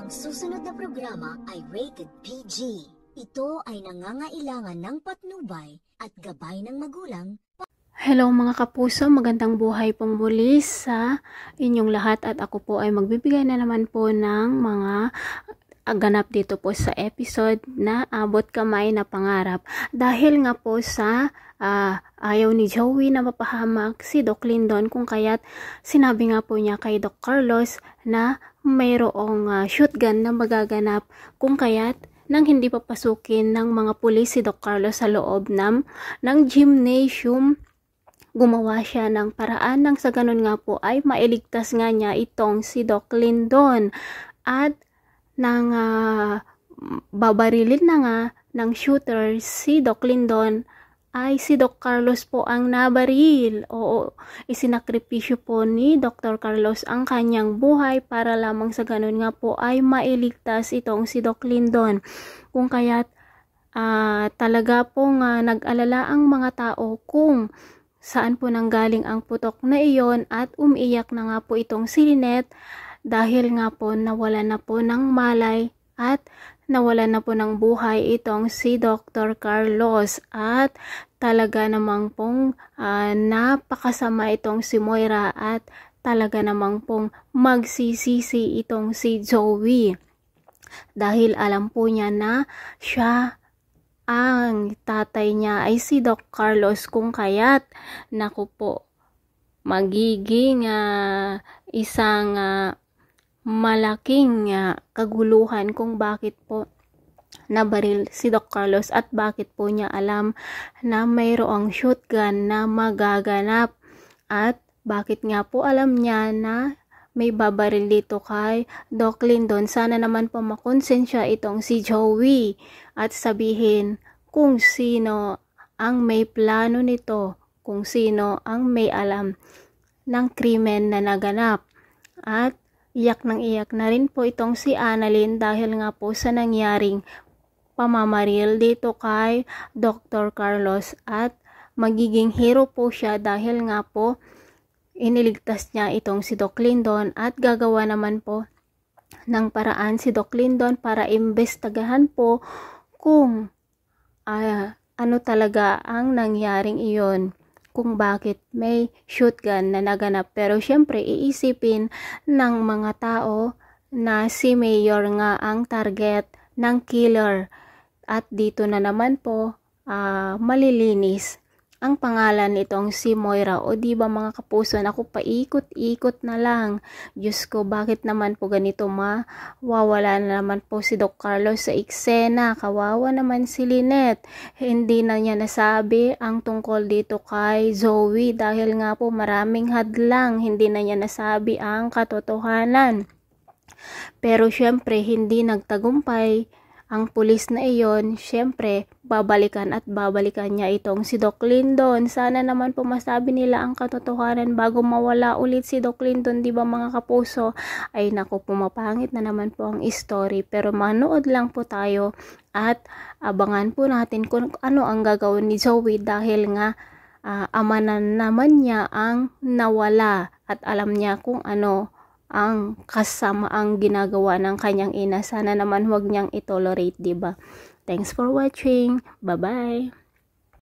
Ang susunod na programa ay rated PG. Ito ay nangangailangan ng patnubay at gabay ng magulang. Hello mga kapuso, magandang buhay pong muli sa inyong lahat at ako po ay magbibigay na naman po ng mga ganap dito po sa episode na Abot Kamay na Pangarap. Dahil nga po sa ayaw ni Joey na mapahamak si Doc Lindon, kung kaya't sinabi nga po niya kay Doc Carlos na mayroong shotgun na magaganap, kung kaya't nang hindi papasukin ng mga pulis si Doc Carlos sa loob ng gymnasium, gumawa siya ng paraan nang sa ganun nga po ay mailigtas nga niya itong si Doc Lindon. At nang babarilin na nga ng shooter si Doc Lindon, ay si Doc Carlos po ang nabaril. Oo, isinakripisyo po ni Dr. Carlos ang kanyang buhay para lamang sa ganun nga po ay mailigtas itong si Doc Lindon. Kung kaya't talaga pong nag-alala ang mga tao kung saan po nanggaling ang putok na iyon, at umiiyak na nga po itong si Lynette dahil nga po nawala na po ng malay at nawala na po ng buhay itong si Dr. Carlos. At talaga namang pong napakasama itong si Moira at talaga namang pong magsisisi itong si Joey dahil alam po niya na siya ang tatay niya ay si Doc Carlos, kung kaya't naku po, magiging isang malaking kaguluhan kung bakit po nabaril si Doc Carlos at bakit po niya alam na mayroong shotgun na magaganap, at bakit nga po alam niya na may babaril dito kay Doc Lindon. Sana naman po makonsensya itong si Joey at sabihin kung sino ang may plano nito, kung sino ang may alam ng krimen na naganap. At iyak na rin po itong si Annalyn dahil nga po sa nangyaring pamamaril dito kay Dr. Carlos, at magiging hero po siya dahil nga po iniligtas niya itong si Doc Lindon, at gagawa naman po ng paraan si Doc Lindon para imbestagahan po kung ano talaga ang nangyaring iyon, kung bakit may shotgun na naganap. Pero syempre iisipin ng mga tao na si Mayor nga ang target ng killer, at dito na naman po malilinis ang pangalan nitong si Moira. O di ba mga kapuso, naku, paikot-ikot na lang. Diyos ko, bakit naman po ganito, mawawala na naman po si Doc Carlos sa eksena. Kawawa naman si Lynette. Hindi na niya nasabi ang tungkol dito kay Zoe dahil nga po maraming hadlang. Hindi na niya nasabi ang katotohanan. Pero syempre hindi nagtagumpay ang pulis na iyon. Syempre babalikan niya itong si Doc Lindon. Sana naman po masabi nila ang katotohanan bago mawala ulit si Doc Lindon, di ba mga kapuso? Ay naku, pumapangit na naman po ang story, pero manood lang po tayo at abangan po natin kung ano ang gagawin ni Zoe dahil nga ama na naman niya ang nawala at alam niya kung ano ang kasama ang ginagawa ng kanyang ina. Sana naman huwag niyang itolerate, diba? Thanks for watching. Bye-bye.